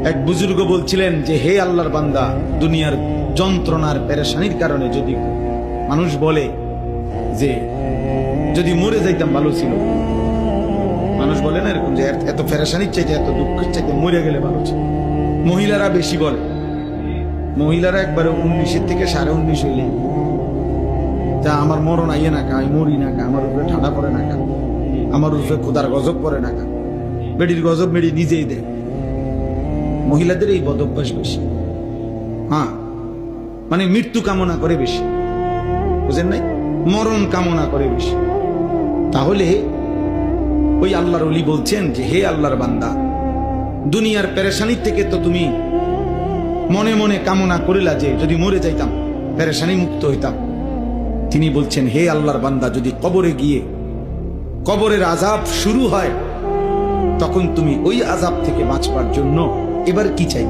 এক বুজুর্গ বলছিলেন যে হে আল্লাহর বান্দা, দুনিয়ার যন্ত্রণার পেরেশানির কারণে যদি মানুষ বলে যে যদি মরে যাইতাম ভালো ছিল, মানুষ বলে না এরকম যে এত পেরেশানির চাইতে এত দুঃখের চাইতে মরে গেলে ভালো ছিল। মহিলারা বেশি বলে, মহিলারা একবারে 19 থেকে 19.5 হইলে তা আমার মরণ আইয়ে না কা, আমি মরি না কা, আমার উপরে ঠান্ডা পড়ে না কা, আমার উপরে খোদার গজব পড়ে না কা, বেডির গজব বেডি নিজেই দেয়। মহিলাদের এই বদ অভ্যাস বেশি। হ্যাঁ, মানে মৃত্যু কামনা করে বেশি, বুঝেন নাই, মরণ কামনা করে বেশি। তাহলে ওই আল্লাহর ওলি বলছেন যে হে আল্লাহর বান্দা, দুনিয়ার পেরেশানির থেকে তো তুমি মনে মনে কামনা করিলা যে যদি মরে যাইতাম পেরেশানি মুক্ত হইতাম। তিনি বলছেন হে আল্লাহর বান্দা, যদি কবরে গিয়ে কবরের আযাব শুরু হয় তখন তুমি ওই আযাব থেকে বাঁচবার জন্য এবার কি চাই?